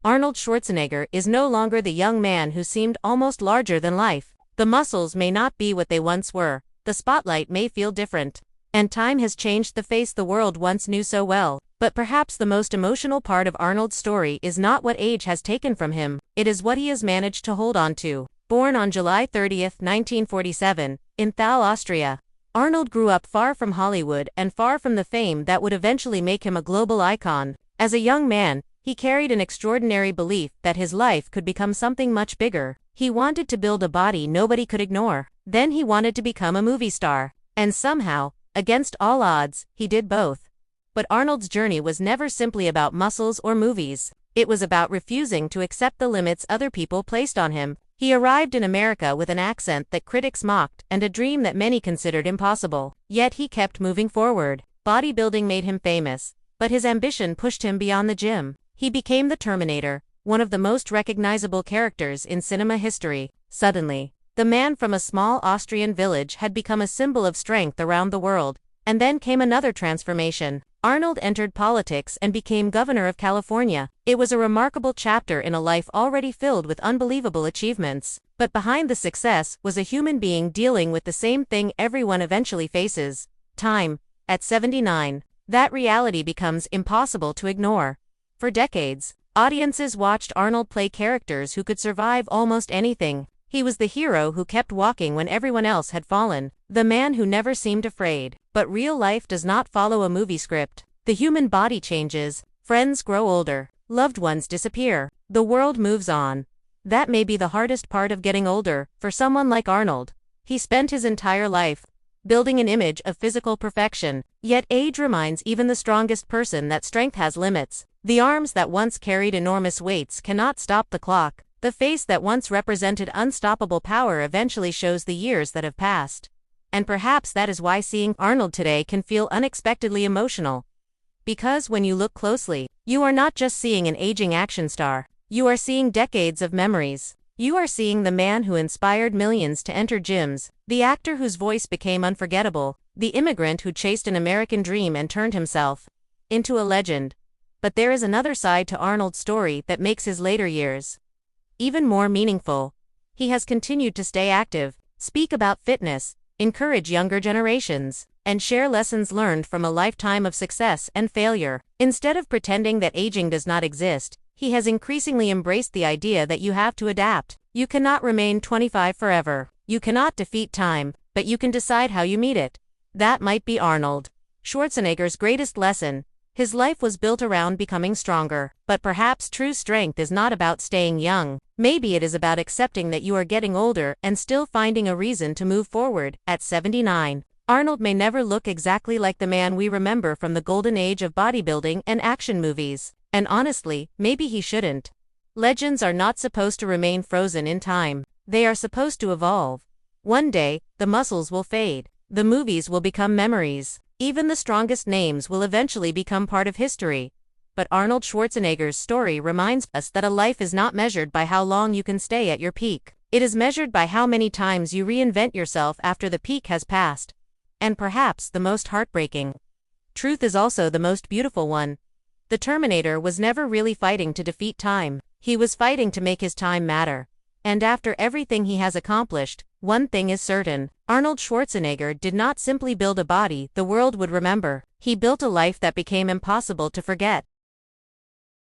Arnold Schwarzenegger is no longer the young man who seemed almost larger than life. The muscles may not be what they once were, the spotlight may feel different, and time has changed the face the world once knew so well. But perhaps the most emotional part of Arnold's story is not what age has taken from him, it is what he has managed to hold on to. Born on July 30, 1947, in Thal, Austria, Arnold grew up far from Hollywood and far from the fame that would eventually make him a global icon. As a young man, he carried an extraordinary belief that his life could become something much bigger. He wanted to build a body nobody could ignore. Then he wanted to become a movie star. And somehow, against all odds, he did both. But Arnold's journey was never simply about muscles or movies. It was about refusing to accept the limits other people placed on him. He arrived in America with an accent that critics mocked and a dream that many considered impossible. Yet he kept moving forward. Bodybuilding made him famous, but his ambition pushed him beyond the gym. He became the Terminator, one of the most recognizable characters in cinema history. Suddenly, the man from a small Austrian village had become a symbol of strength around the world. And then came another transformation. Arnold entered politics and became governor of California. It was a remarkable chapter in a life already filled with unbelievable achievements. But behind the success was a human being dealing with the same thing everyone eventually faces: time. At 79, that reality becomes impossible to ignore. For decades, audiences watched Arnold play characters who could survive almost anything. He was the hero who kept walking when everyone else had fallen, the man who never seemed afraid. But real life does not follow a movie script. The human body changes, friends grow older, loved ones disappear, the world moves on. That may be the hardest part of getting older, for someone like Arnold. He spent his entire life building an image of physical perfection, yet age reminds even the strongest person that strength has limits. The arms that once carried enormous weights cannot stop the clock. The face that once represented unstoppable power eventually shows the years that have passed. And perhaps that is why seeing Arnold today can feel unexpectedly emotional. Because when you look closely, you are not just seeing an aging action star, you are seeing decades of memories. You are seeing the man who inspired millions to enter gyms, the actor whose voice became unforgettable, the immigrant who chased an American dream and turned himself into a legend. But there is another side to Arnold's story that makes his later years even more meaningful. He has continued to stay active, speak about fitness, encourage younger generations, and share lessons learned from a lifetime of success and failure. Instead of pretending that aging does not exist, he has increasingly embraced the idea that you have to adapt. You cannot remain 25 forever. You cannot defeat time, but you can decide how you meet it. That might be Arnold Schwarzenegger's greatest lesson. His life was built around becoming stronger. But perhaps true strength is not about staying young. Maybe it is about accepting that you are getting older and still finding a reason to move forward. At 79, Arnold may never look exactly like the man we remember from the golden age of bodybuilding and action movies. And honestly, maybe he shouldn't. Legends are not supposed to remain frozen in time. They are supposed to evolve. One day, the muscles will fade. The movies will become memories. Even the strongest names will eventually become part of history. But Arnold Schwarzenegger's story reminds us that a life is not measured by how long you can stay at your peak. It is measured by how many times you reinvent yourself after the peak has passed. And perhaps the most heartbreaking truth is also the most beautiful one. The Terminator was never really fighting to defeat time. He was fighting to make his time matter. And after everything he has accomplished, one thing is certain: Arnold Schwarzenegger did not simply build a body the world would remember. He built a life that became impossible to forget.